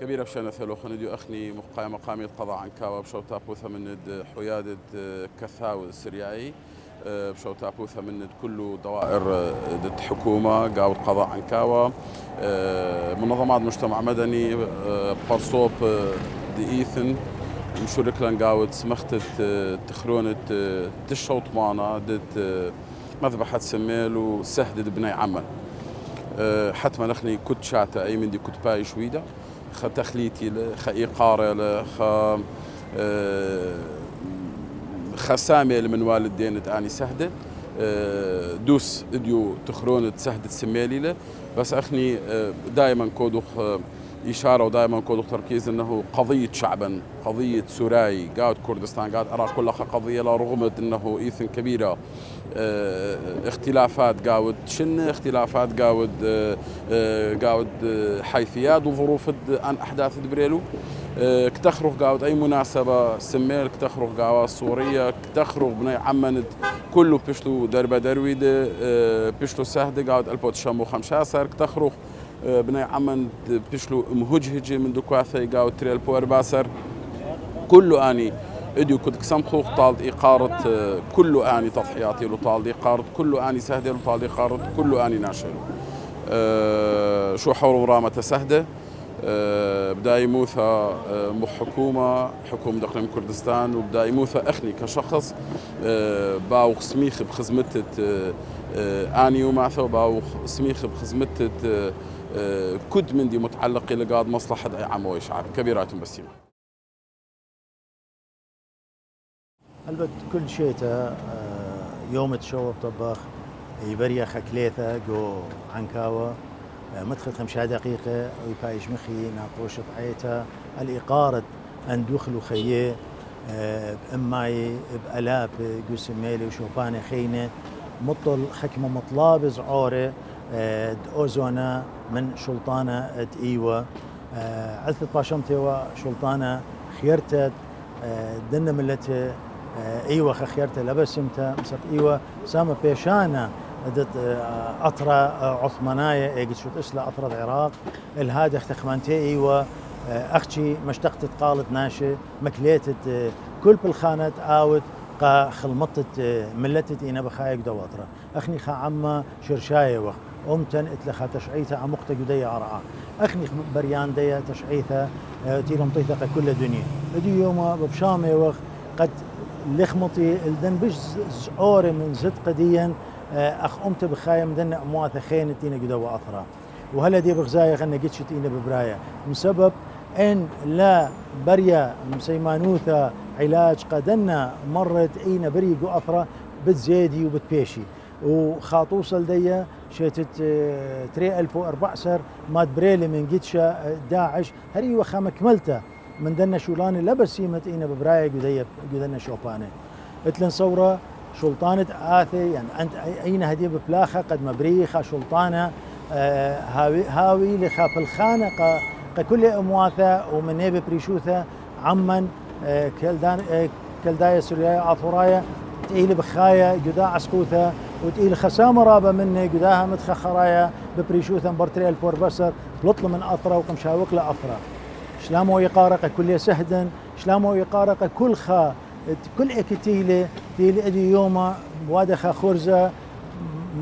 كبيرة بشأن ثلو خنديو أخني مقامي القضاء عن كاوا بشو تابوثا من حيادة كثاو السرياعي بشو تابوثا من كل دوائر حكومة قاود قضاء عن كاوا منظمات مجتمع مدني برصوب دي إيثن مشورك لان قاود سمختت تخرونة تشوط مانا دت مذبحة سميل وسهدد بني عمل حتما نخني كنت شاتا أي من دي كنت باي شويدة خ تخليتي خ إيقارة خسامي من والدين تاني سهدة دوس اديو تخرون تسهدة سميلي له بس أخني دائما كودوخ إشارة ودائما كودوخ تركيز أنه قضية شعبا قضية سوراي قاعد كردستان قاعد أرى كلها قضية لا رغم أنه إيثن كبيرة اختلافات قاود اختلافات قاود حيثيات وظروف عن أحداث دبريلو كتخرج قاود أي مناسبة سمير كتخرج قاود سورية كتخرج بني عمند كله بيشتو دربة درويدة بيشتو سهدة قاود البوت شامو خمشاسر كتخرج بني عمند بيشلو مهجهجة من دكواثي قاود تريل بور باسر كله آني اديو كنت كسم خوخ طالد إقارة كله آني تضحياتي له طالد إقارة كله آني سهدة له طالد إقارة كله آني ناشله شو حور مرامة سهدة بدا يموثا حكومة داخل كردستان وبدا يموثا أخني كشخص باو سميخ بخزمتة آني ومعثا باو سميخ بخزمتة كد من دي متعلق لقاد مصلحة أي عموي شعب كبيرات بسيمة البت كل شيء يوم تشوف طباخ يبريا خكليثة جو عنكاوة مدخل 5 دقيقة ويبايش مخي ناقوش بعيتها الإقارة أن دخلوا خيه بأماي بألاب قسميلي وشوبانة خينة مطل حكمة مطلابز عورة أوزونا من شلطانة إيوة عثت باشمتي وشلطانة خيرتت دنا ملته ايوه خيرته لبسمته مسك ايوه سامه بيشانه دت اطرا عثمانايه اجت شو اسلا اطرا العراق الهاد اختخمانتي ايوه اختي مشتقت قالت ناشي مكليتت كل بالخانات اوت قا خلمطت ملتت انا بخايق دواتره اخني خا عمه شرشايه وخ امتن اتلخا تشعيثه عمقته جديه عرعه اخني بريان ديه تشعيثه تيلم طيثقه كل الدنيا ادي يوم بشامي وخ قد لخمطي الدن بش زعوري من زد قديا اخ امت بخايم دن امواث خينتينا قدوا اثرا وهلا دي بغزايا خلنا قتشتينا ببرايا من سبب ان لا بريا مسيمانوثا علاج قدنا مرت اينا بريقو اثرا بتزيدي وبتبيشي وخاطوصل ديا شيتت 3004 سر ماد بريلي من قتشا داعش هري وخا مكملته من دنا شولاني لبسيمت اينا ببرايا قدنا شوبانه اتلن صوره شلطانة آثي يعني أنت أين هدي بفلاخة قد مبريخة شلطانة هاوي لخاف الخانة كل أمواثة ومن نيب بريشوثة عمن كلداية سورياية عطوراية تقيل بخاية جدا عسكوثة وتقيل خسامة رابة مني جداها متخخرايا ببريشوثة برتري الفور بسر بلطل من أطرة وكمشاوك لأطرة شلامو يقارق كل سهدا شلامو يقارق كل خا كل اكتيله تيلي ادي يوما وادخا خرزه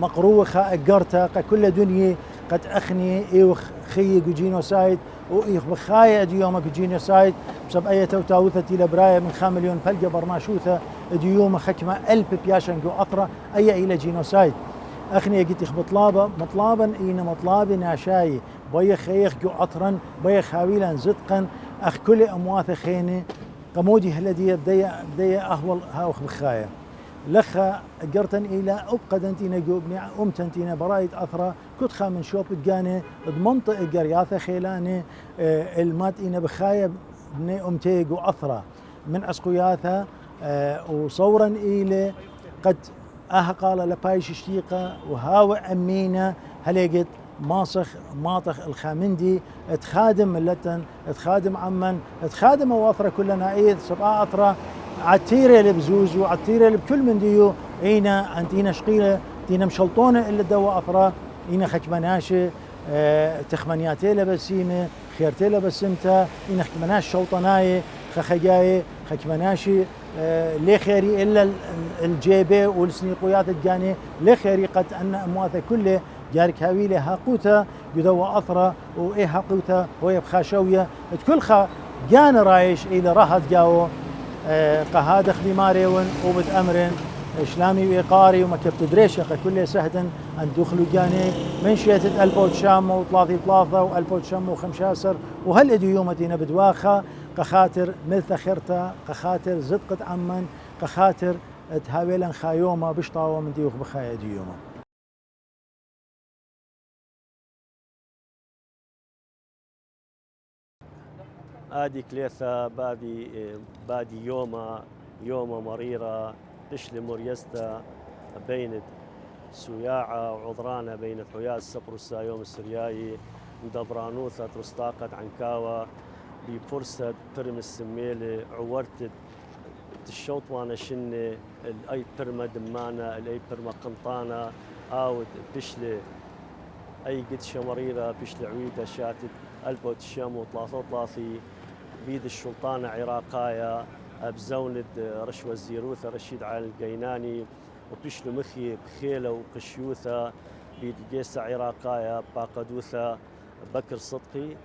مقروخه اقرتا كل دنيا قد اخني ايوخ خي جينوسايد وايخ بخايا ادي يوما جينوسايد بسبب اي توتاوثه تيلا برايه من 5 مليون فلقه برناشوثه ادي يوما خكمه 1000 بياشن جو اطرا اي الى جينوسايد اخني قلت مطلابا اين مطلابي ناشاي بيخ خيخ جو اطرا بيخ خاويلا زدقا اخ كل امواث خينه قمودي هلدي بدي اهول هاوخ بخايا لخا قرتن الى ابقدنتينا جوبني امتنتينا برايد اثرى كتخا من شوب تجاني بمنطقه قرياثه خيلاني المات انا بخايا بني امتيق واثرى من عسقياثه وصورا الى قد قال لبايش شتيقه وهاوى امينه هلقت ماطخ الخامندي تخادم ملتن تخادم عمن تخادم واثره كلنا ايد سبعه اطرا عتيره لبزوز وعتيره لبكل من ديو اينا انتينا شقيله تينا مشلطونه الا دوا اثرا اينا خكمناشه تخمنياتي لبسيمه خيرتي لبسمتا إن خكمناش شوطناي خخجاي خكمناشي لي خيري الا الجيبه والسنيقويات الجاني لي خيري قد ان امواثه كله جارك هاويله هاقوتا يدو اثرى وايه هاقوتا وهي بخاشويه كل خا جان رايش الى راحت جاو قهاد خدماريون وبد امرن شلامي ويقاري ومكتب دريشه كله سهدا ان دخلوا جاني من شيتت البوت شام وطلاثي ثلاثه والبوت شام وخمشاسر وهالادي يومتنا بدواخه قخاطر مثل خيرتا قخاطر زدقت عمن قخاطر تهاويلا خايوما بشطاوة من ديوخ بخايا ديوما هذه كليثة بادي يوما مريرة تشلي مريستا بين سياعة وعذرانة بين الحياة السبرسا يوم السرياي مدبرانوثة ترستاقت عنكاوة بفرصة برم السميلة عورتت الشوط وانا شنة الاي برمة دمانة الاي برمة قنطانة اوت بشلة اي قد شمريرة بشلة عويدة شاتت البوت الشام وطلاثي بيد الشلطانة عراقايا بزونة رشوة الزيروثة رشيد علي القيناني وبشلو مخي بخيلة وقشيوثة بيد جيسة عراقايا باقدوثة بكر صدقي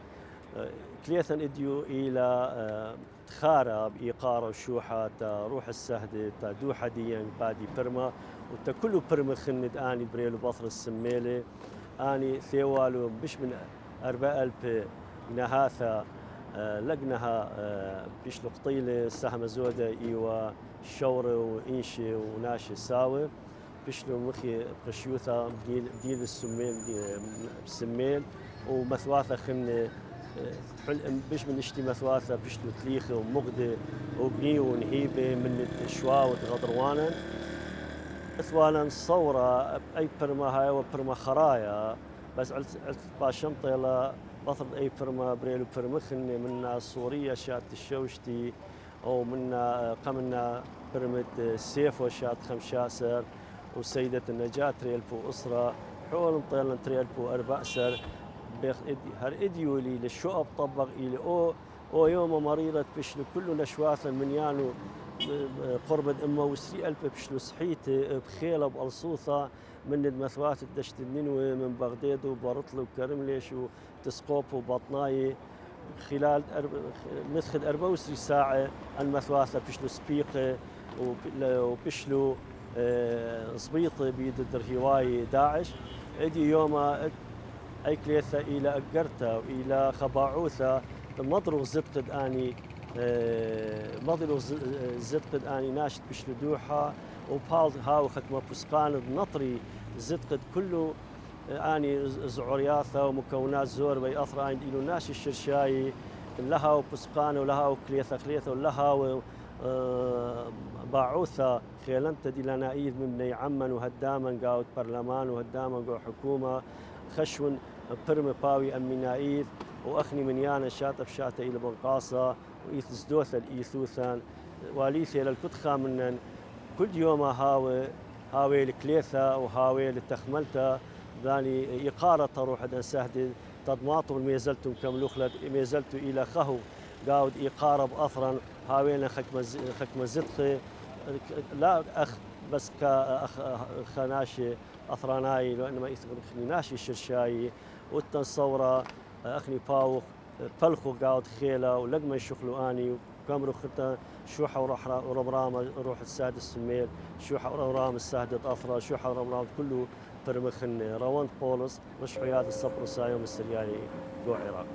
كليثا اديو الى تخارة بإيقارة وشوحة روح السهدة دوحة ديان بادي برما وتكلو برما خند اني بريلو بطر السميلة اني ثيوالو بش من 4000 نهاثة لقنها بيش لقطيلة سهم زودة ايوا شورة وإنشي وناشي ساوي بيشلو مخي قشيوثة بديل السميل ومثواثة خن بيش من اشتي مثواثة بيشلو تليخة ومغدة وقني ونهيبة من الشواء وغضروانا اثوالا صورة اي برما هاي وبرما خرايا بس علت باشمطة بطل اي برما بريلو برمخن منا سوريا شات الشوشتي او منا قمنا برمت سيف وشات خمشاسر وسيدة النجاة تريلبو أسرة حول مطيلن تريلبو 4 سر هر اديو لي للشقب طبق الى او يوم مريضة بشلو كله نشواثا من يانو قرب امه وسري الف بشلو صحيته بخيله بالصوثه من المثوات الدشت النينوي من بغداد وبرطل وكرمليش وتسقوب وبطناي خلال مسخد 24 ساعه المثواثه بشلو سبيقه وبشلو صبيطه بيد الدرهواي داعش ادي يوم اي كليثه الى اقرته والى خباعوثه مضرو زدقد اني مضرو زدقد اني ناشد بشلو دوحه وبال هاو ختمه بسقان نطري زدقد كله اني زعرياثه ومكونات زور بي اثر عند الو ناشي الشرشاي لها وبسقان ولها كليثه ولها باعوثه خيلنت دي لنا ايد من بني عمن وهداما قاود برلمان وهداما قاود حكومه خشون برم باوي امينايث واخني من يانا شاطف شاته الى بنقاصه وايث زدوث الايثوثان واليثي للكتخه من كل يوم هاوي الكليثه وهاوي التخملته ذاني إقارة روح دن سهد تضماطوا ميزلتم كملوخلت ميزلتوا إلى خهو قاود إقارة بأثرا هاوينا خكمة زدخي لا أخ بس كأخ خناشي أثراناي لأنما ناشي الشرشاي والتنصورة أخني باوخ بلخو قاود خيلة ولقمة يشخلوا آني وكامرو خطة شوحة ورمرام روح السادس السميل شوحة ورمرام السهدة أثرا شوحة ورمرام كله برمخن روان بولس مش حياد الصبر سايوم السرياني جو عراق